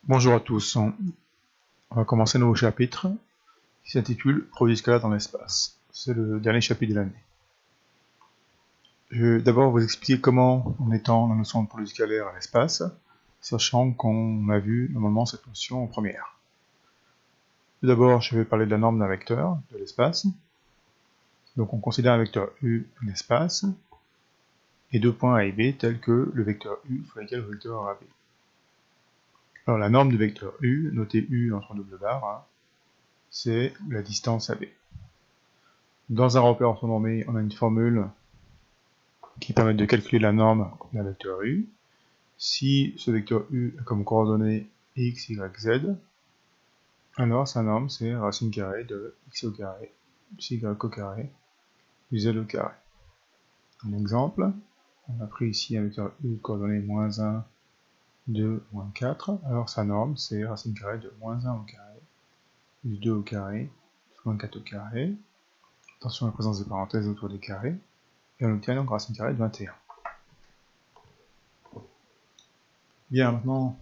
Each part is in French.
Bonjour à tous, on va commencer un nouveau chapitre qui s'intitule Produits scalaires dans l'espace. C'est le dernier chapitre de l'année. Je vais d'abord vous expliquer comment on étend la notion de produits scalaires à l'espace, sachant qu'on a vu normalement cette notion en première. Tout d'abord, je vais parler de la norme d'un vecteur de l'espace. Donc on considère un vecteur U dans l'espace et deux points A et B tels que le vecteur U fois égal au vecteur AB. Alors la norme du vecteur U, notée U entre double barre, c'est la distance AB. Dans un repère orthonormé, on a une formule qui permet de calculer la norme d'un vecteur U. Si ce vecteur U a comme coordonnées x, y, z, alors sa norme c'est racine carrée de x au carré, plus y au carré, plus z au carré. Un exemple, on a pris ici un vecteur U de coordonnées moins 1, 2, moins 4, alors sa norme c'est racine carrée de moins 1 au carré, plus 2 au carré, plus moins 4 au carré. Attention à la présence des parenthèses autour des carrés, et on obtient donc racine carrée de 21. Bien, maintenant,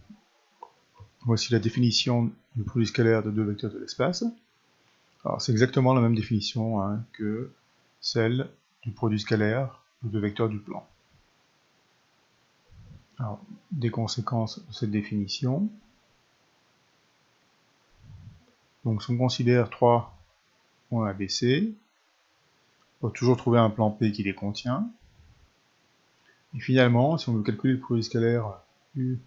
voici la définition du produit scalaire de deux vecteurs de l'espace. Alors, c'est exactement la même définition que celle du produit scalaire de deux vecteurs du plan. Alors, des conséquences de cette définition. Donc, si on considère 3 points ABC, on peut toujours trouver un plan P qui les contient. Et finalement, si on veut calculer le produit scalaire U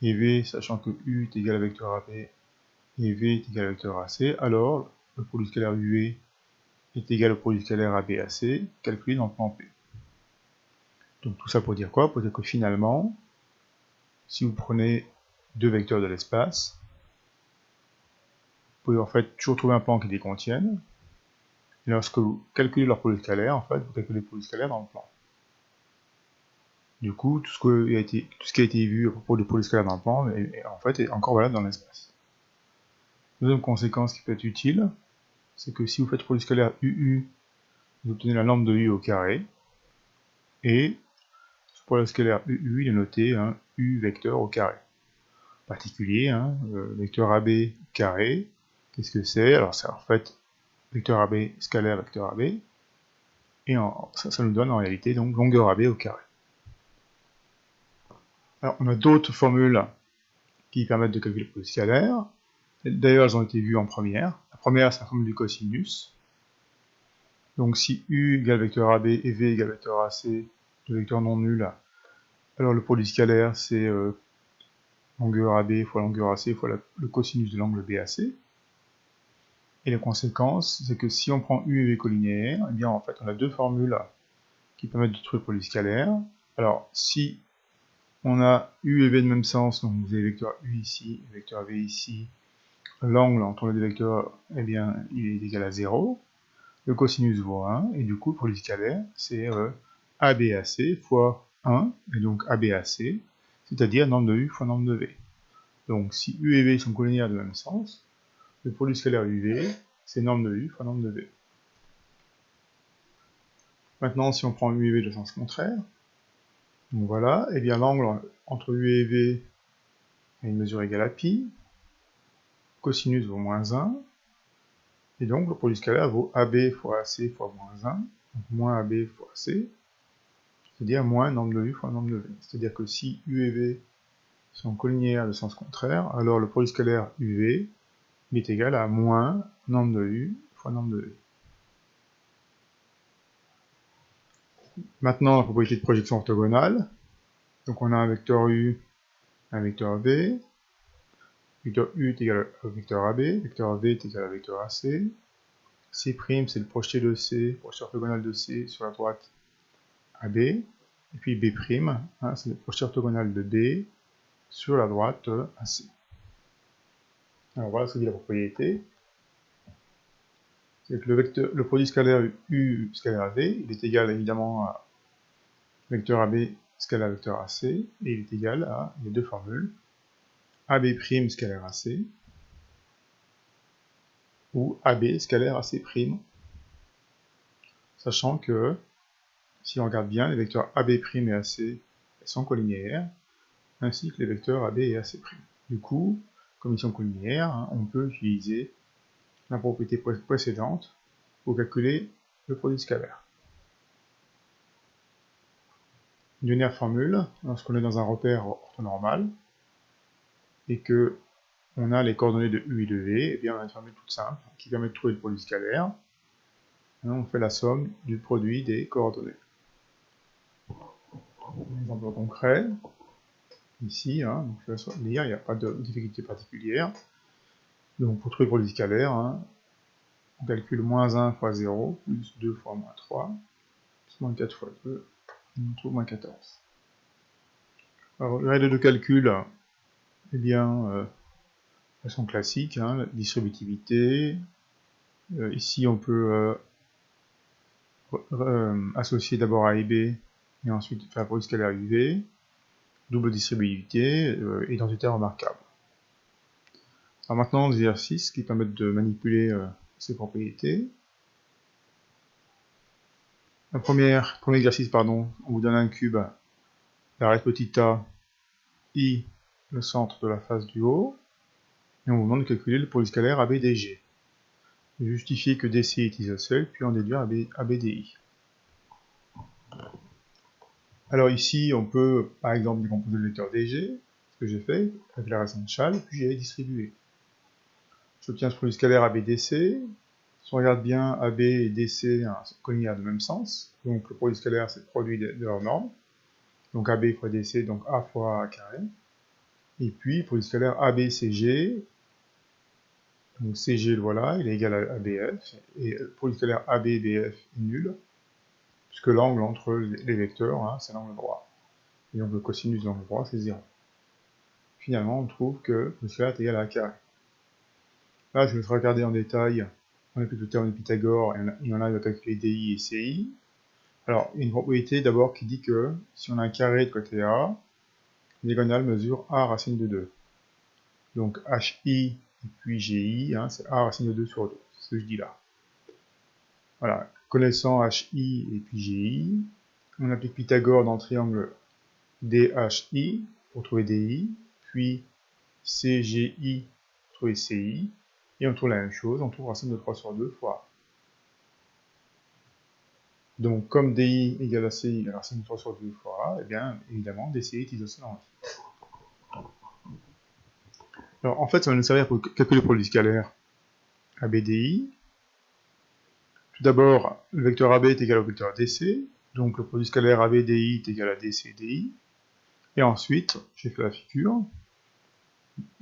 et V, sachant que U est égal à vecteur AB et V est égal à vecteur AC, alors le produit scalaire UV est égal au produit scalaire ABAC, calculé dans le plan P. Donc tout ça pour dire quoi? Pour dire que finalement, si vous prenez deux vecteurs de l'espace, vous pouvez en fait toujours trouver un plan qui les contienne, et lorsque vous calculez leur produit scalaire, en fait, vous calculez le produit scalaire dans le plan. Du coup, tout ce qui a été vu à propos du produit scalaire dans le plan en fait, est encore valable dans l'espace. Deuxième conséquence qui peut être utile, c'est que si vous faites le produit scalaire UU, vous obtenez la norme de U au carré, et ce produit scalaire UU, il est noté U vecteur au carré. Particulier, vecteur AB carré, qu'est-ce que c'est? Alors c'est en fait vecteur AB scalaire vecteur AB, et ça nous donne en réalité donc longueur AB au carré. Alors on a d'autres formules qui permettent de calculer le produit scalaire. D'ailleurs elles ont été vues en première. La première c'est la formule du cosinus. Donc si U égale vecteur AB et V égale vecteur AC, deux vecteurs non nuls, alors le produit scalaire c'est longueur AB fois longueur AC fois le cosinus de l'angle BAC. Et la conséquence, c'est que si on prend U et V collinéaires, eh bien en fait on a deux formules qui permettent de trouver le produit scalaire. Alors si on a U et V de même sens, donc vous avez vecteur U ici et vecteur V ici, l'angle entre les deux vecteurs, eh bien il est égal à 0, le cosinus vaut 1, et du coup le produit scalaire c'est ABAC fois 1, et donc ABAC, c'est-à-dire norme de U fois norme de V. Donc si U et V sont collinéaires de même sens, le produit scalaire UV, c'est norme de U fois norme de V. Maintenant, si on prend U et V de sens contraire, donc voilà, et bien l'angle entre U et V a une mesure égale à pi, cosinus vaut moins 1, et donc le produit scalaire vaut AB fois AC fois moins 1, donc moins AB fois AC, c'est-à-dire moins norme de U fois norme de V. C'est-à-dire que si U et V sont collinéaires de sens contraire, alors le produit scalaire UV est égal à moins norme de U fois norme de V. Maintenant, la propriété de projection orthogonale. Donc on a un vecteur U, un vecteur V. Vecteur U est égal au vecteur AB, vecteur V est égal à vecteur AC. C' c'est le projeté de C, projeté orthogonal de C sur la droite AB. Et puis B', c'est le projeté orthogonal de B sur la droite AC. Alors voilà ce que dit la propriété. C'est que le produit scalaire U scalaire V, il est égal évidemment à vecteur AB scalaire vecteur AC, et il est égal à les deux formules, AB' scalaire AC, ou AB scalaire AC', sachant que, si on regarde bien, les vecteurs AB' et AC sont collinéaires, ainsi que les vecteurs AB et AC'. Du coup, comme ici en collinéaire, hein, on peut utiliser la propriété précédente pour calculer le produit scalaire. Une dernière formule, lorsqu'on est dans un repère orthonormal et que on a les coordonnées de U et de V, et bien on a une formule toute simple qui permet de trouver le produit scalaire. On fait la somme du produit des coordonnées. Un exemple concret, ici, hein, donc je vais lire, il n'y a pas de difficulté particulière. Donc pour trouver le produit scalaire, hein, on calcule moins 1 fois 0, plus 2 fois moins 3, plus moins 4 fois 2, on trouve moins 14. Alors, les règles de calcul, eh bien, elles sont classiques, hein, la distributivité. Ici, on peut associer d'abord A et B, et ensuite faire le produit scalaire UV, double distributivité, identité remarquable. Alors maintenant, des exercices qui permettent de manipuler ces propriétés. Premier exercice, pardon, on vous donne un cube, l'arête petit a, I, le centre de la face du haut, et on vous demande de calculer le produit scalaire ABDG. Justifier que DC est isocèle, puis en déduire ABDI. Alors ici, on peut par exemple décomposer le vecteur DG, ce que j'ai fait, avec la racine de Chasles, puis j'ai distribué. J'obtiens ce produit scalaire ABDC. Si on regarde bien, AB et DC sont collinéaires de même sens, donc le produit scalaire c'est le produit de leur norme, donc AB fois DC, donc A fois A carré, et puis le produit scalaire ABCG, donc CG le voilà, il est égal à ABF, et le produit scalaire ABBF est nul, puisque l'angle entre les vecteurs, hein, c'est l'angle droit, et donc le cosinus de l'angle droit c'est 0. Finalement on trouve que le produit scalaire est égal à A carré. Là je vais regarder en détail. On applique le théorème de Pythagore, et on arrive à calculer DI et CI. Alors, il y a une propriété d'abord qui dit que si on a un carré de côté A, la diagonale mesure A racine de 2. Donc HI et puis GI, hein, c'est A racine de 2 sur 2, c'est ce que je dis là. Voilà, connaissant HI et puis GI, on applique Pythagore dans le triangle DHI pour trouver DI, puis CGI pour trouver CI, et on trouve la même chose, on trouve racine de 3 sur 2 fois A. Donc, comme DI égale à CI, racine de 3 sur 2 fois A, et bien, évidemment, DCI est isocèle en I. Alors, en fait, ça va nous servir pour calculer le produit scalaire ABDI. Tout d'abord, le vecteur AB est égal au vecteur DC, donc le produit scalaire ABDI est égal à DCDI. Et ensuite, j'ai fait la figure,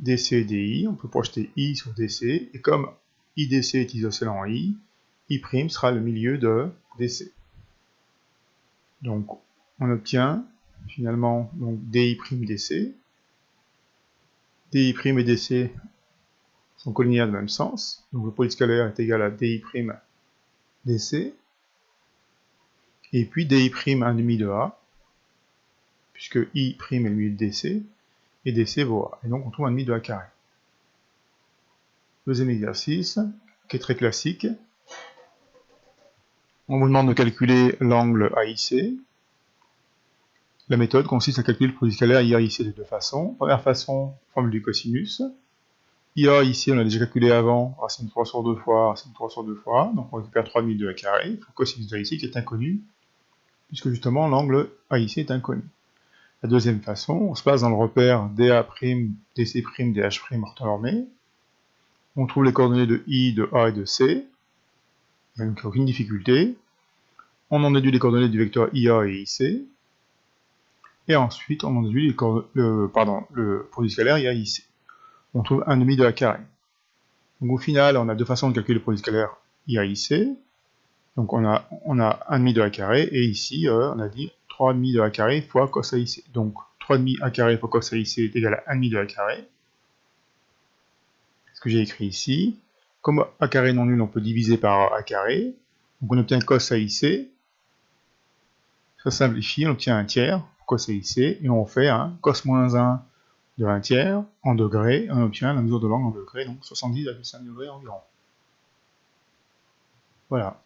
DCDI, on peut projeter I sur DC, et comme IDC est isocèle en I, I' sera le milieu de DC. Donc, on obtient finalement donc, DI'-DC. DI' et DC sont collinéaires de même sens, donc le produit scalaire est égal à DI'-DC, et puis DI', un demi de A, puisque I' est le milieu de DC, et DC vaut A, et donc on trouve un demi de A carré. Deuxième exercice, qui est très classique, on vous demande de calculer l'angle AIC. La méthode consiste à calculer le produit scalaire IAIC de deux façons. Première façon, formule du cosinus. IA ici on a déjà calculé avant, racine 3 sur 2 fois, racine 3 sur 2 fois, donc on récupère 3,5 de A carré, il faut le cosinus de AIC qui est inconnu, puisque justement l'angle AIC est inconnu. La deuxième façon, on se place dans le repère DA', DC', DH' orthonormé, on trouve les coordonnées de I, de A et de C, il n'y a aucune difficulté, on en déduit les coordonnées du vecteur IA et IC, et ensuite on en déduit le produit scalaire IAIC. On trouve un demi de A carré. Donc au final, on a deux façons de calculer le produit scalaire IAIC. Donc on a 1,5 de A carré, et ici, on a dit 3,5 de A carré fois cos AIC. Donc 3,5 A carré fois cos AIC est égal à 1,5 de A carré. Ce que j'ai écrit ici. Comme A carré non nul, on peut diviser par A carré. Donc on obtient cos AIC. Ça simplifie, on obtient un tiers, cos AIC, et on fait un cos moins 1 de 1 tiers en degrés, et on obtient la mesure de l'angle en degrés, donc 70,5 degrés environ. Voilà.